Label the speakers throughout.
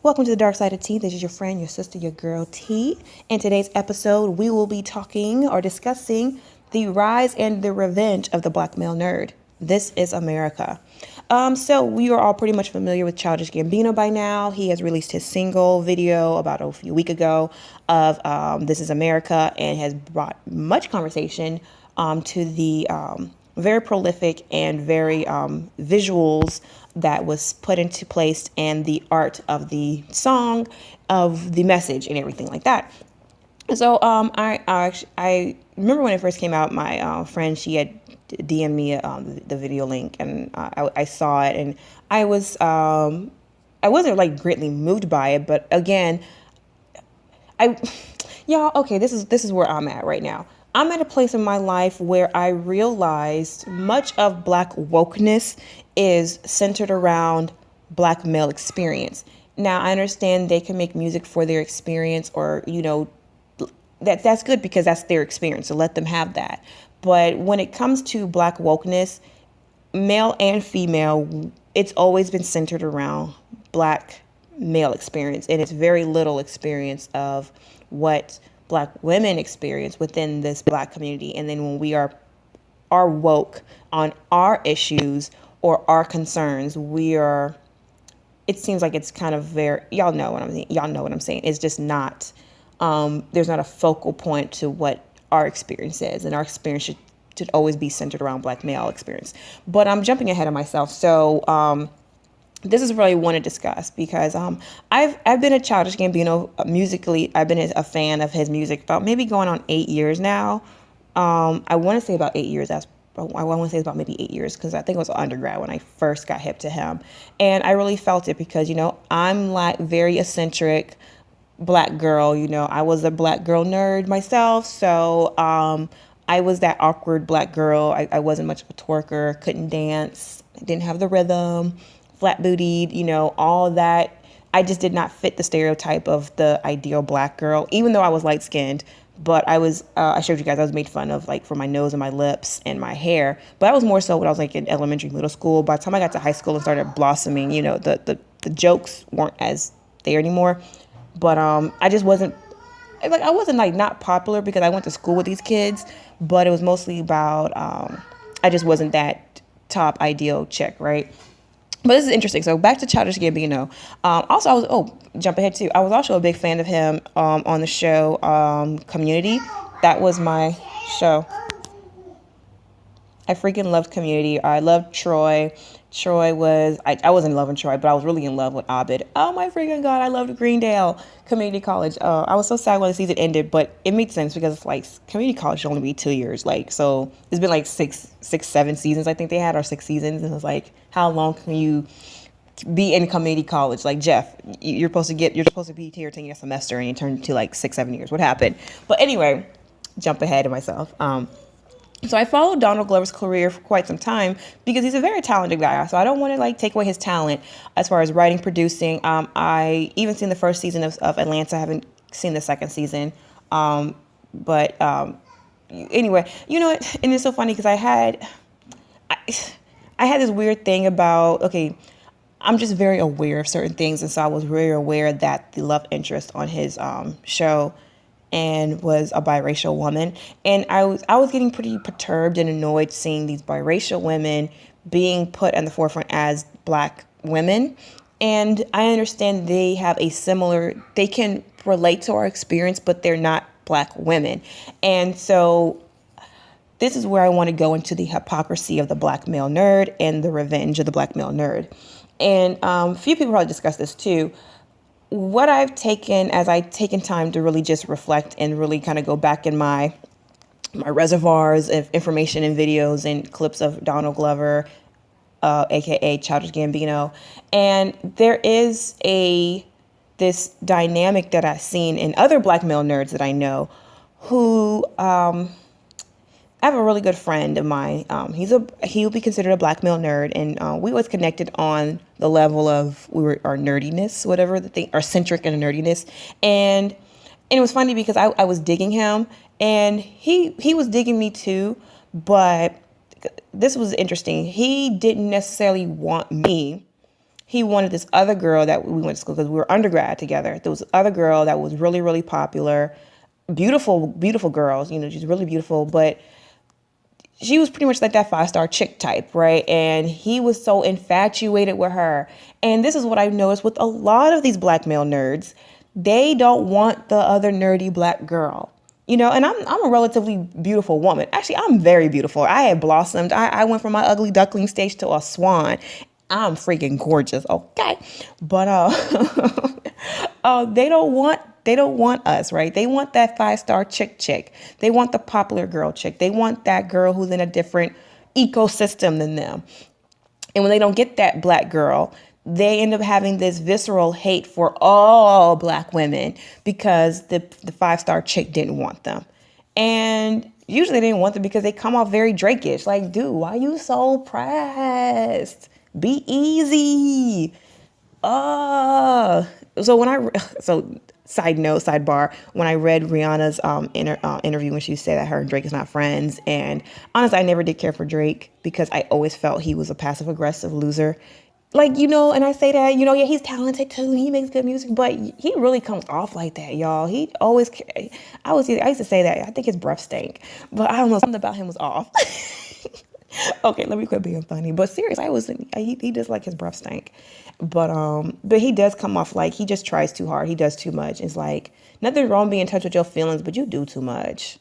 Speaker 1: Welcome to the Dark Side of Tea. This is your friend, your sister, your girl T. In today's episode, we will be talking or discussing the rise and the revenge of the black male nerd. This is America. So we are all pretty much familiar with Childish Gambino by now. He has released his single video about a few weeks ago of This is America, and has brought much conversation to the very prolific and very visuals that was put into place, and the art of the song, of the message, and everything like that. So I remember when it first came out, my friend, she had DM'd me the video link, and I saw it, and I wasn't like greatly moved by it, but again, y'all, okay, this is where I'm at right now. I'm at a place in my life where I realized much of black wokeness is centered around black male experience. Now, I understand they can make music for their experience, or, that's good because that's their experience, so let them have that. But when it comes to black wokeness, male and female, it's always been centered around black male experience, and it's very little experience of what black women experience within this black community. And then when we are woke on our issues or our concerns, it seems like it's kind of very, y'all know what I'm saying. It's just not, there's not a focal point to what our experience is, and our experience should always be centered around black male experience. But I'm jumping ahead of myself. So, this is really want to discuss because I've been a Childish Gambino musically. I've been a fan of his music about maybe going on 8 years now. I want to say about 8 years. I want to say it's about maybe 8 years, because I think it was undergrad when I first got hip to him, and I really felt it because I'm like very eccentric black girl. I was a black girl nerd myself, so I was that awkward black girl. I wasn't much of a twerker, couldn't dance, didn't have the rhythm, flat bootied, all that. I just did not fit the stereotype of the ideal black girl, even though I was light skinned. But I showed you guys, I was made fun of like for my nose and my lips and my hair. But that was more so when I was like in elementary, middle school. By the time I got to high school and started blossoming, the jokes weren't as there anymore. But I just wasn't, like, I wasn't like not popular because I went to school with these kids, but it was mostly about, I just wasn't that top ideal chick, right? But this is interesting. So back to Childish Gambino. Also, jump ahead too. I was also a big fan of him on the show Community. That was my show. I freaking loved Community. I loved Troy. I wasn't in love with Troy, but I was really in love with Abed. Oh my freaking God, I loved Greendale Community College. I was so sad when the season ended, but it made sense because like community college should only be 2 years. Like, so it's been like six, 7 seasons I think they had, or 6 seasons. And it was like, how long can you be in community college? Like, Jeff, you're supposed to be here taking a semester, and you turned to like 6, 7 years. What happened? But anyway, jump ahead of myself. So I followed Donald Glover's career for quite some time because he's a very talented guy. So I don't want to like take away his talent as far as writing, producing. I even seen the first season of Atlanta. I haven't seen the second season. But anyway, and it's so funny because I had this weird thing about, okay, I'm just very aware of certain things. And so I was very aware that the love interest on his show and was a biracial woman. And I was getting pretty perturbed and annoyed seeing these biracial women being put in the forefront as black women. And I understand they can relate to our experience, but they're not black women. And so this is where I want to go into the hypocrisy of the black male nerd and the revenge of the black male nerd. And a few people probably discuss this too. What I've taken as I've taken time to really just reflect and really kind of go back in my reservoirs of information and videos and clips of Donald Glover, aka Childish Gambino, and there is this dynamic that I've seen in other black male nerds that I know, who I have a really good friend of mine. He'll be considered a black male nerd, and we was connected on the level of our nerdiness, whatever the thing, our centric and nerdiness, and it was funny because I was digging him, and he was digging me too, but this was interesting. He didn't necessarily want me. he wanted this other girl that we went to school, because we were undergrad together. There was other girl that was really, really popular, beautiful, beautiful girls. She's really beautiful, but she was pretty much like that 5-star chick type, right? And he was so infatuated with her. And this is what I've noticed with a lot of these black male nerds. They don't want the other nerdy black girl. And I'm a relatively beautiful woman. Actually, I'm very beautiful. I had blossomed. I went from my ugly duckling stage to a swan. I'm freaking gorgeous, okay? But they don't want us, right? They want that 5-star chick. They want the popular girl chick. They want that girl who's in a different ecosystem than them. And when they don't get that black girl, they end up having this visceral hate for all black women because the 5-star chick didn't want them. And usually they didn't want them because they come off very Drake-ish. Like, dude, why you so pressed? Be easy. Sidebar, when I read Rihanna's interview when she said that her and Drake is not friends, and honestly, I never did care for Drake because I always felt he was a passive aggressive loser. And I say that, yeah, he's talented too. He makes good music, but he really comes off like that, y'all. I used to say that. I think his breath stank, but I don't know, something about him was off. Okay, let me quit being funny. But seriously, he does like his breath stank. But he does come off like he just tries too hard. He does too much. It's like, nothing wrong being in touch with your feelings, but you do too much.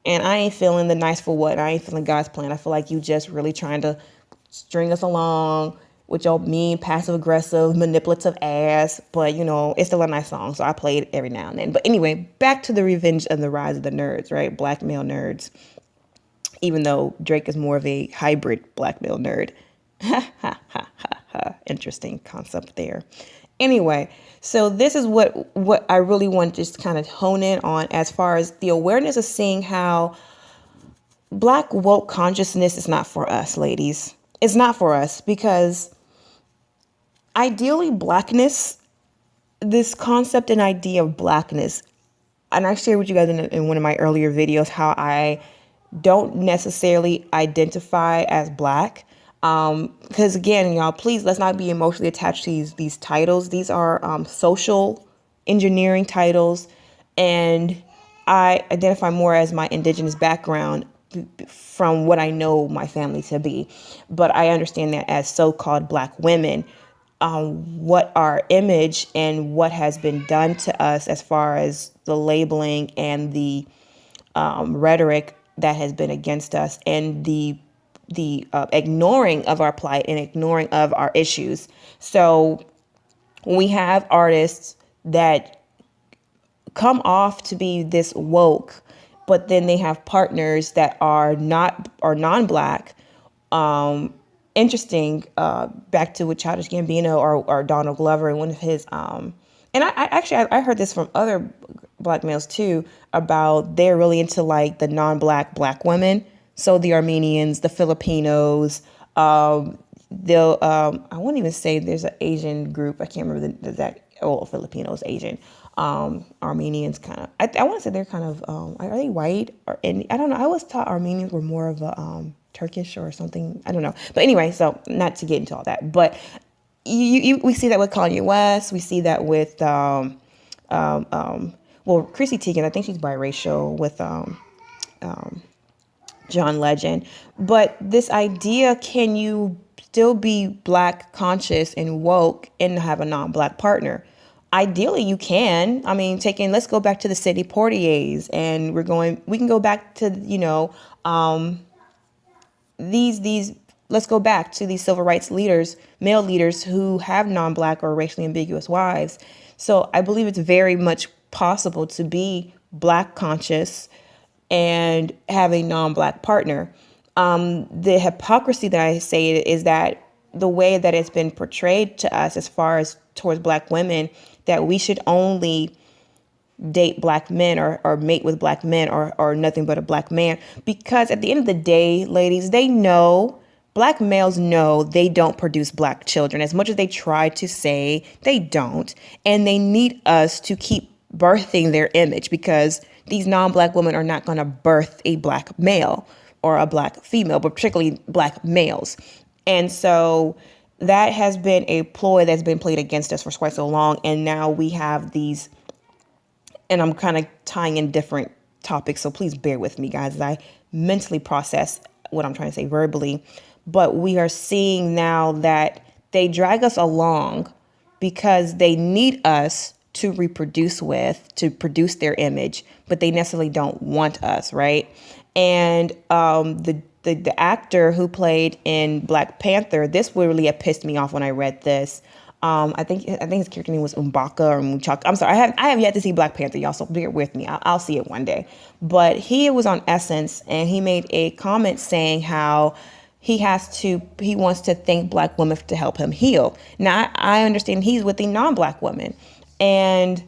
Speaker 1: And I ain't feeling the nice for what. I ain't feeling God's plan. I feel like you just really trying to string us along with your mean, passive aggressive, manipulative ass. But it's still a nice song, so I play it every now and then. But anyway, back to the revenge and the rise of the nerds, right? Black male nerds. Even though Drake is more of a hybrid black male nerd. Interesting concept there. Anyway, so this is what I really want to just kind of hone in on, as far as the awareness of seeing how black woke consciousness is not for us, ladies. It's not for us, because ideally blackness, this concept and idea of blackness, and I shared with you guys in one of my earlier videos how I don't necessarily identify as black. Because again, y'all, please, let's not be emotionally attached to these titles. These are social engineering titles, and I identify more as my indigenous background from what I know my family to be. But I understand that as so-called black women, what our image and what has been done to us as far as the labeling and the rhetoric that has been against us, and the ignoring of our plight and ignoring of our issues. So when we have artists that come off to be this woke, but then they have partners that are non-black, interesting, back to with Childish Gambino or Donald Glover and one of his and I heard this from other black males too, about they're really into like the non-black black women. So the Armenians, the Filipinos, I won't even say there's an Asian group. I can't remember Filipinos, Asian, Armenians kind of. I want to say they're kind of, are they white? I don't know. I always thought Armenians were more of a Turkish or something. I don't know. But anyway, so not to get into all that, but we see that with Kanye West. We see that with, Chrissy Teigen. I think she's biracial with John Legend. But this idea, can you still be black conscious and woke and have a non-black partner? Ideally, you can. I mean, let's go back to the Sidney Poitiers, and we can go back to, let's go back to these civil rights leaders, male leaders who have non-black or racially ambiguous wives. So I believe it's very much possible to be black conscious and have a non-black partner. The hypocrisy that I say is that the way that it's been portrayed to us as far as towards black women, that we should only date black men or mate with black men or nothing but a black man. Because at the end of the day, ladies, black males know they don't produce black children. As much as they try to say, they don't. And they need us to keep birthing their image, because these non-black women are not going to birth a black male or a black female, but particularly black males. And so that has been a ploy that's been played against us for quite so long. And now we have these, and I'm kind of tying in different topics, so please bear with me, guys, as I mentally process what I'm trying to say verbally. But we are seeing now that they drag us along because they need us to reproduce with, to produce their image, but they necessarily don't want us, right? And the actor who played in Black Panther, this really pissed me off when I read this. I think his character name was M'Baka or M'Chaka. I'm sorry, I have yet to see Black Panther, y'all, so bear with me. I'll see it one day. But he was on Essence, and he made a comment saying how he wants to thank Black women to help him heal. Now, I understand he's with a non-Black woman, and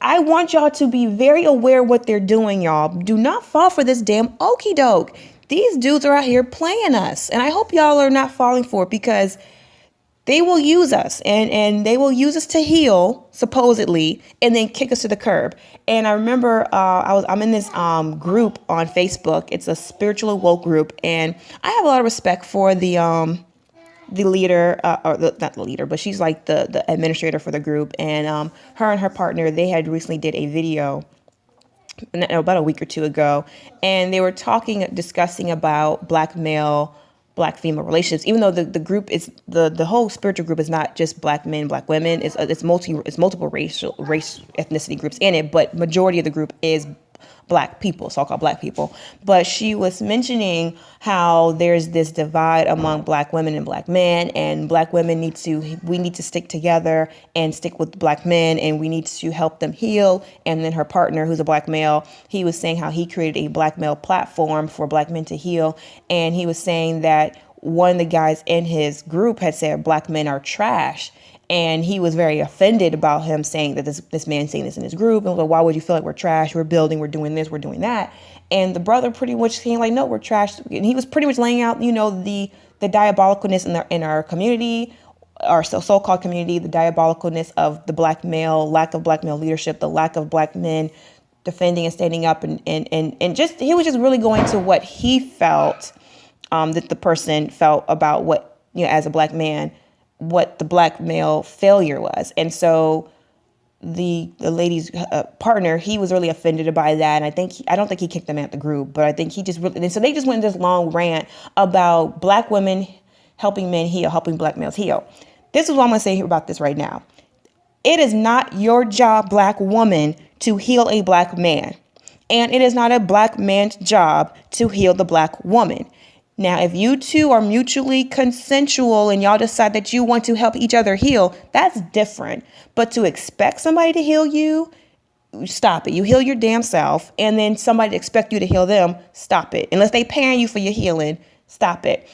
Speaker 1: I want y'all to be very aware what they're doing, y'all. Do not fall for this damn okie doke. These dudes are out here playing us, and I hope y'all are not falling for it, because they will use us and they will use us to heal, supposedly, and then kick us to the curb. And I remember I'm in this group on Facebook. It's a spiritual woke group, and I have a lot of respect for the leader, not the leader, but she's like the administrator for the group. And her and her partner, they had recently did a video about a week or two ago, and they were discussing about Black male, Black female relationships. Even though the group is the whole spiritual group is not just Black men, Black women, it's multiple race ethnicity groups in it, but majority of the group is Black people, so-called Black people. But she was mentioning how there's this divide among Black women and Black men, and Black women we need to stick together and stick with Black men, and we need to help them heal. And then her partner, who's a Black male, he was saying how he created a Black male platform for Black men to heal. And he was saying that one of the guys in his group had said Black men are trash. And he was very offended about him saying that this man saying this in his group. And was like, why would you feel like we're trash? We're building, we're doing this, we're doing that. And the brother pretty much saying like, no, we're trash. And he was pretty much laying out, the diabolicalness in our community, our so-called community, the diabolicalness of the Black male, lack of Black male leadership, the lack of Black men defending and standing up. And just, he was just really going to what he felt, that the person felt about what, as a Black man, what the Black male failure was. And so the lady's partner, he was really offended by that. And I don't think he kicked them out the group, but I think he just really, and so they just went this long rant about Black women helping men heal, helping Black males heal. This is what I'm going to say here about this right now. It is not your job, Black woman, to heal a Black man. And it is not a Black man's job to heal the Black woman. Now, if you two are mutually consensual and y'all decide that you want to help each other heal, that's different. But to expect somebody to heal you, stop it. You heal your damn self, and then somebody to expect you to heal them, stop it. Unless they paying you for your healing, stop it.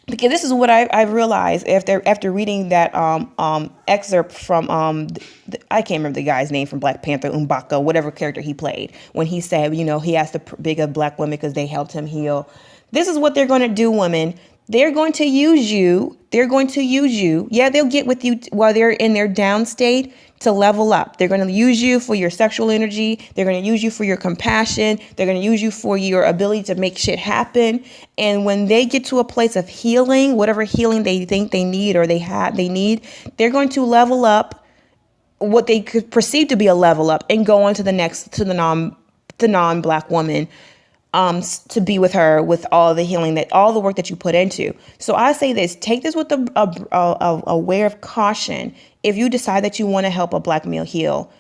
Speaker 1: Because this is what I realized after reading that excerpt from I can't remember the guy's name from Black Panther, M'Baka, whatever character he played, when he said, he has to big up Black women because they helped him heal. This is what they're going to do, women. They're going to use you. Yeah, they'll get with you while they're in their down state to level up. They're going to use you for your sexual energy. They're going to use you for your compassion. They're going to use you for your ability to make shit happen. And when they get to a place of healing, whatever healing they think they need or they need, they're going to level up what they could perceive to be a level up and go on to the non-Black woman. To be with her with all the healing, all the work that you put into. So I say this, take this with a way of caution. If you decide that you want to help a Black male heal,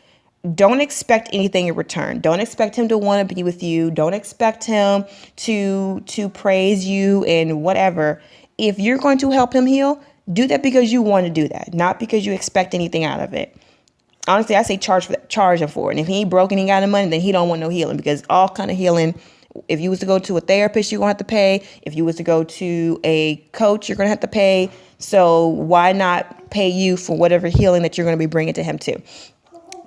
Speaker 1: don't expect anything in return. Don't expect him to want to be with you. Don't expect him to praise you and whatever. If you're going to help him heal, do that because you want to do that, not because you expect anything out of it. Honestly, I say charge him for it. And if he ain't broke and he got the money, then he don't want no healing, because all kind of healing, if you was to go to a therapist, you're going to have to pay. If you was to go to a coach, you're going to have to pay. So why not pay you for whatever healing that you're going to be bringing to him too?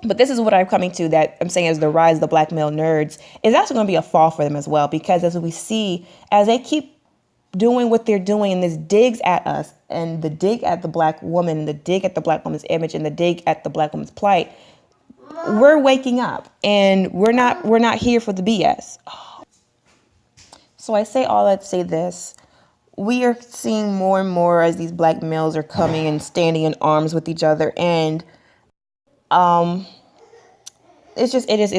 Speaker 1: But this is what I'm coming to, that I'm saying as the rise of the Black male nerds is actually going to be a fall for them as well. Because as we see, as they keep doing what they're doing, and this digs at us, and the dig at the Black woman, and the dig at the Black woman's image, and the dig at the Black woman's plight, we're waking up, and we're not here for the BS. So I say all that to say this. we are seeing more and more as these black males are coming and standing in arms with each other, and um is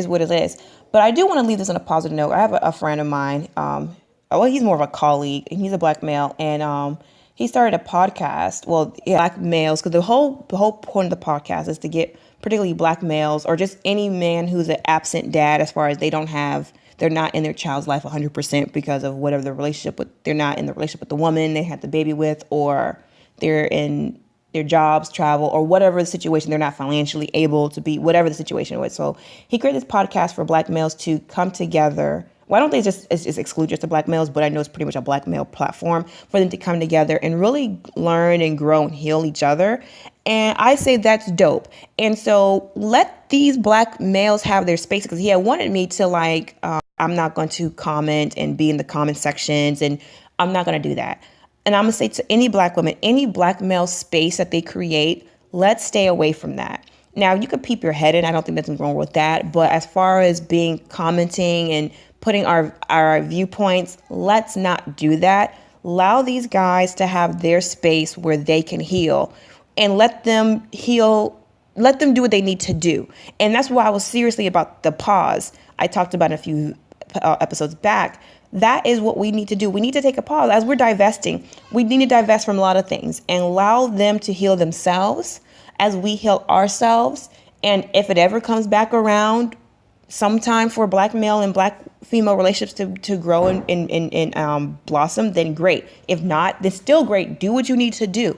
Speaker 1: what it is. But I do want to leave this on a positive note. I have a friend of mine. Well, he's more of a colleague, and he's a black male, and he started a podcast. Well, yeah, black males, because the whole point of the podcast is to get particularly black males or just any man who's an absent dad, as far as they're not in their child's life 100% because of whatever the relationship with. They're not in the relationship with the woman they had the baby with, or they're in their jobs, travel, or whatever the situation, they're not financially able to be, whatever the situation was. So he created this podcast for black males to come together. Why don't they just exclude just the black males? But I know it's pretty much a black male platform for them to come together and really learn and grow and heal each other. And I say that's dope. And so let these black males have their space, because he had wanted me to I'm not going to comment and be in the comment sections, and I'm not going to do that. And I'm going to say to any black woman, any black male space that they create, let's stay away from that. Now, you could peep your head in. I don't think there's anything wrong with that. But as far as commenting and putting our viewpoints, let's not do that. Allow these guys to have their space where they can heal, and let them heal. Let them do what they need to do. And that's why I was seriously about the pause I talked about in a few episodes back. That is what we need to do. We need to take a pause. As we're divesting, we need to divest from a lot of things and allow them to heal themselves as we heal ourselves. And if it ever comes back around sometime for black male and black female relationships to grow and blossom, then great. If not, then still great. Do what you need to do.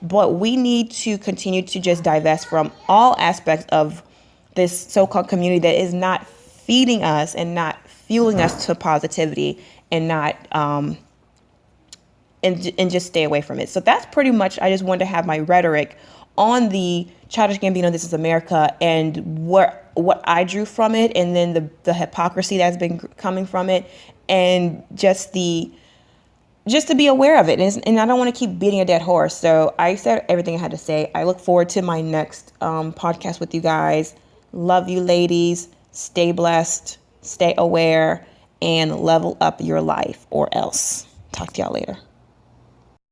Speaker 1: But we need to continue to just divest from all aspects of this so-called community that is not feeding us and not fueling us to positivity, and not and just stay away from it. So that's pretty much, I just wanted to have my rhetoric on the Childish Gambino This Is America, and what I drew from it, and then the hypocrisy that's been coming from it, and just to be aware of it. And I don't want to keep beating a dead horse. So I said everything I had to say. I look forward to my next podcast with you guys. Love you, ladies. Stay blessed. Stay aware, and level up your life, or else. Talk to y'all later.